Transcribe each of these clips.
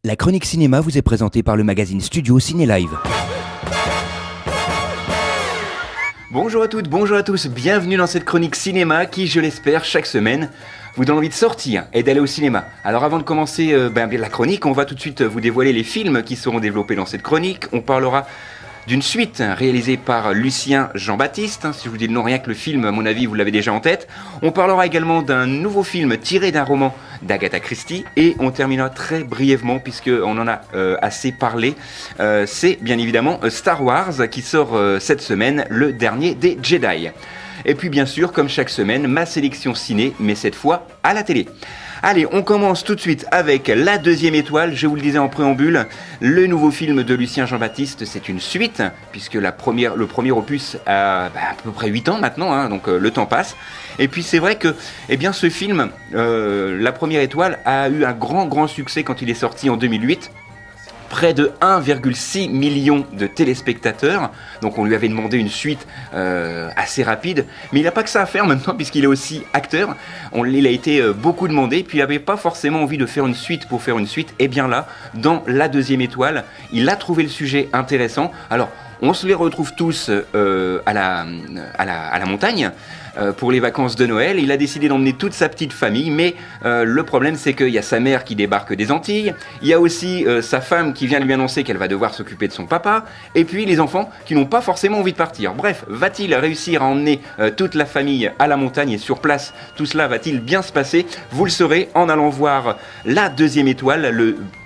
La chronique cinéma vous est présentée par le magazine Studio Ciné Live. Bonjour à toutes, bonjour à tous, bienvenue dans cette chronique cinéma qui, je l'espère, chaque semaine vous donne envie de sortir et d'aller au cinéma. Alors avant de commencer la chronique, on va tout de suite vous dévoiler les films qui seront développés dans cette chronique. On parlera d'une suite réalisée par Lucien Jean-Baptiste. Si je vous dis le nom, rien que le film, à mon avis, vous l'avez déjà en tête. On parlera également d'un nouveau film tiré d'un roman d'Agatha Christie. Et on terminera très brièvement, puisqu'on en a assez parlé. C'est bien évidemment Star Wars qui sort cette semaine, le dernier des Jedi. Et puis bien sûr, comme chaque semaine, ma sélection ciné, mais cette fois à la télé. Allez, on commence tout de suite avec La Deuxième Étoile. Je vous le disais en préambule, le nouveau film de Lucien Jean-Baptiste, c'est une suite, puisque le premier opus a à peu près 8 ans maintenant, donc le temps passe. Et puis c'est vrai que ce film, La Première Étoile, a eu un grand succès quand il est sorti en 2008. Près de 1,6 million de téléspectateurs, donc on lui avait demandé une suite assez rapide, mais il n'a pas que ça à faire maintenant puisqu'il est aussi acteur. Il a été beaucoup demandé, puis il n'avait pas forcément envie de faire une suite pour faire une suite. Et bien là, dans La Deuxième Étoile, il a trouvé le sujet intéressant. Alors, on se les retrouve tous à la montagne pour les vacances de Noël. Il a décidé d'emmener toute sa petite famille, mais le problème c'est qu'il y a sa mère qui débarque des Antilles, il y a aussi sa femme qui vient lui annoncer qu'elle va devoir s'occuper de son papa, et puis les enfants qui n'ont pas forcément envie de partir. Bref, va-t-il réussir à emmener toute la famille à la montagne et sur place, tout cela va-t-il bien se passer? Vous le saurez en allant voir La Deuxième Étoile,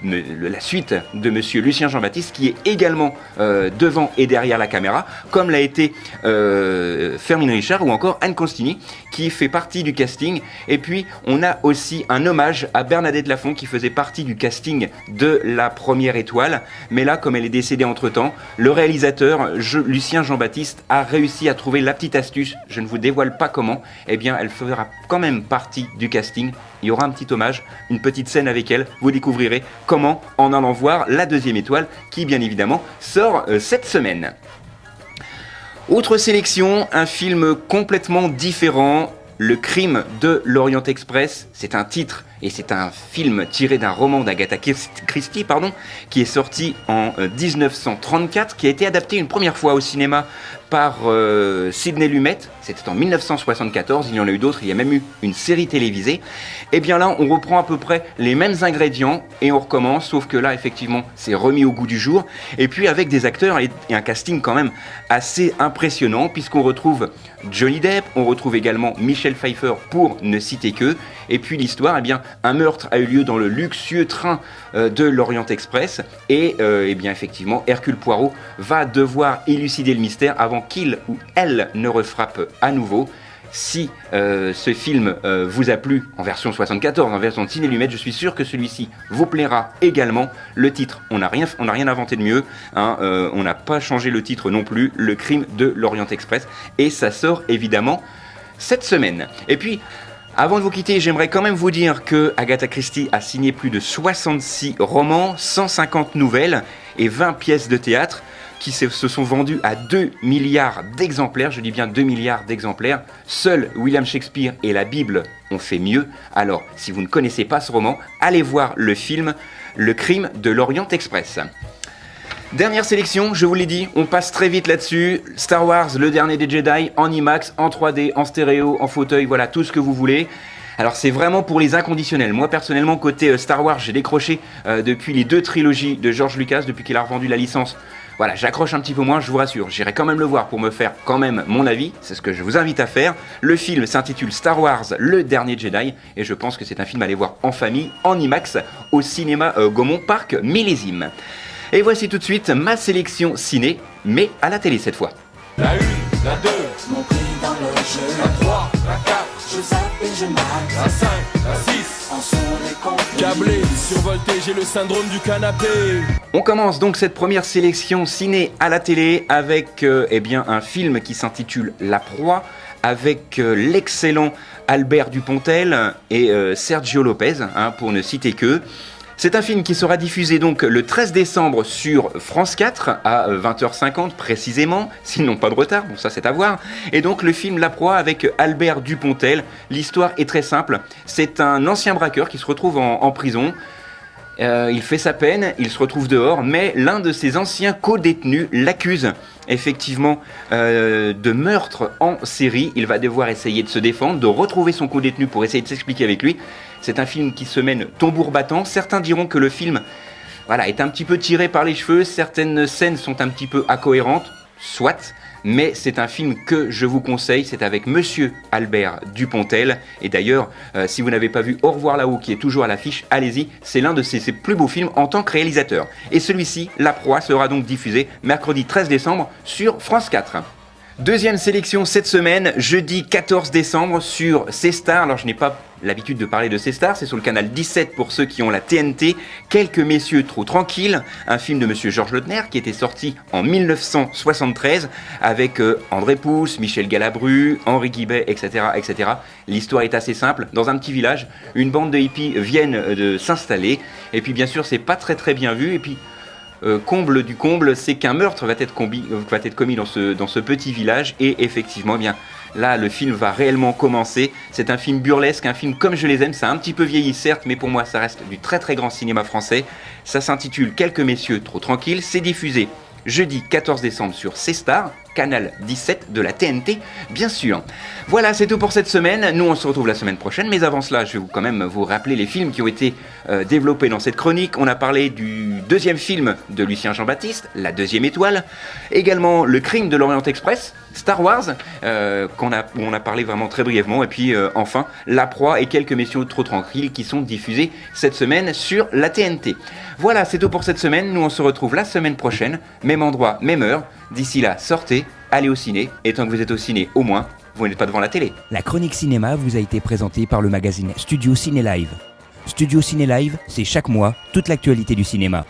la suite de Monsieur Lucien Jean-Baptiste, qui est également devant et derrière la caméra, comme l'a été Fermine Richard ou encore Anne Constini, qui fait partie du casting. Et puis on a aussi un hommage à Bernadette Lafont, qui faisait partie du casting de La Première Étoile, mais là, comme elle est décédée entre temps, le réalisateur Lucien Jean-Baptiste a réussi à trouver la petite astuce. Je ne vous dévoile pas comment. Elle fera quand même partie du casting. Il y aura un petit hommage, une petite scène avec elle. Vous découvrirez comment en allant voir La Deuxième Étoile, qui bien évidemment sort cette semaine. Autre sélection, un film complètement différent, Le Crime de l'Orient Express. C'est un titre et c'est un film tiré d'un roman d'Agatha Christie, qui est sorti en 1934, qui a été adapté une première fois au cinéma par Sidney Lumet. C'était en 1974, il y en a eu d'autres, il y a même eu une série télévisée. Et bien là, on reprend à peu près les mêmes ingrédients et on recommence, sauf que là, effectivement, c'est remis au goût du jour. Et puis avec des acteurs et un casting quand même assez impressionnant, puisqu'on retrouve Johnny Depp, on retrouve également Michel Pfeiffer pour ne citer qu'eux. Et puis l'histoire, un meurtre a eu lieu dans le luxueux train de l'Orient Express. Et effectivement, Hercule Poirot va devoir élucider le mystère avant qu'il ou elle ne refrappe à nouveau. Si ce film vous a plu en version 74, en version Ciné Lumet, je suis sûr que celui-ci vous plaira également. Le titre, on n'a rien inventé de mieux, on n'a pas changé le titre non plus, Le Crime de l'Orient Express, et ça sort évidemment cette semaine. Et puis, avant de vous quitter, j'aimerais quand même vous dire que Agatha Christie a signé plus de 66 romans, 150 nouvelles et 20 pièces de théâtre qui se sont vendus à 2 milliards d'exemplaires, je dis bien 2 milliards d'exemplaires. Seul William Shakespeare et la Bible ont fait mieux. Alors, si vous ne connaissez pas ce roman, allez voir le film Le Crime de l'Orient Express. Dernière sélection, je vous l'ai dit, on passe très vite là-dessus. Star Wars, le dernier des Jedi, en IMAX, en 3D, en stéréo, en fauteuil, voilà, tout ce que vous voulez. Alors c'est vraiment pour les inconditionnels. Moi personnellement, côté Star Wars, j'ai décroché depuis les 2 trilogies de George Lucas, depuis qu'il a revendu la licence. Voilà, j'accroche un petit peu moins, je vous rassure. J'irai quand même le voir pour me faire quand même mon avis. C'est ce que je vous invite à faire. Le film s'intitule Star Wars, le dernier Jedi. Et je pense que c'est un film à aller voir en famille, en IMAX, au cinéma Gaumont Parc Millésime. Et voici tout de suite ma sélection ciné, mais à la télé cette fois. La 1, la 2, mon prix dans le jeu. La 3, la 4, je zappe et je max. La 5, la 6, en sont les comptes. Câblé, survolté, j'ai le syndrome du canapé. On commence donc cette première sélection ciné à la télé avec un film qui s'intitule La Proie, avec l'excellent Albert Dupontel et Sergio Lopez, pour ne citer qu'eux. C'est un film qui sera diffusé donc le 13 décembre sur France 4 à 20h50 précisément, s'ils n'ont pas de retard, bon ça c'est à voir. Et donc le film La Proie avec Albert Dupontel, l'histoire est très simple, c'est un ancien braqueur qui se retrouve en prison. Il fait sa peine, il se retrouve dehors, mais l'un de ses anciens co-détenus l'accuse effectivement de meurtre en série. Il va devoir essayer de se défendre, de retrouver son co-détenu pour essayer de s'expliquer avec lui. C'est un film qui se mène tambour battant. Certains diront que le film est un petit peu tiré par les cheveux, certaines scènes sont un petit peu incohérentes, soit, mais c'est un film que je vous conseille, c'est avec Monsieur Albert Dupontel, et d'ailleurs, si vous n'avez pas vu Au revoir là-haut, qui est toujours à l'affiche, allez-y, c'est l'un de ses plus beaux films en tant que réalisateur. Et celui-ci, La Proie, sera donc diffusé mercredi 13 décembre sur France 4. Deuxième sélection cette semaine, jeudi 14 décembre sur C-Star. Alors je n'ai pas l'habitude de parler de C-Star, c'est sur le canal 17 pour ceux qui ont la TNT. Quelques messieurs trop tranquilles, un film de monsieur Georges Lautner qui était sorti en 1973 avec André Pousse, Michel Galabru, Henri Guibet, etc., etc. L'histoire est assez simple. Dans un petit village, une bande de hippies viennent de s'installer. Et puis bien sûr, c'est pas très bien vu. Et puis comble du comble, c'est qu'un meurtre va être commis dans ce petit village, et effectivement, là, le film va réellement commencer. C'est un film burlesque, un film comme je les aime. Ça a un petit peu vieilli, certes, mais pour moi, ça reste du très grand cinéma français. Ça s'intitule Quelques messieurs trop tranquilles. C'est diffusé jeudi 14 décembre sur C-Star, canal 17 de la TNT, bien sûr. Voilà, c'est tout pour cette semaine. Nous, on se retrouve la semaine prochaine, mais avant cela, je vais quand même vous rappeler les films qui ont été développés dans cette chronique. On a parlé du deuxième film de Lucien Jean-Baptiste, La Deuxième Étoile, également Le Crime de l'Orient Express, Star Wars, où on a parlé vraiment très brièvement, et puis enfin, La Proie et Quelques messieurs trop tranquilles qui sont diffusés cette semaine sur la TNT. Voilà, c'est tout pour cette semaine. Nous, on se retrouve la semaine prochaine, même endroit, même heure. D'ici là, sortez, allez au ciné, et tant que vous êtes au ciné, au moins, vous n'êtes pas devant la télé. La chronique cinéma vous a été présentée par le magazine Studio Ciné Live. Studio Ciné Live, c'est chaque mois toute l'actualité du cinéma.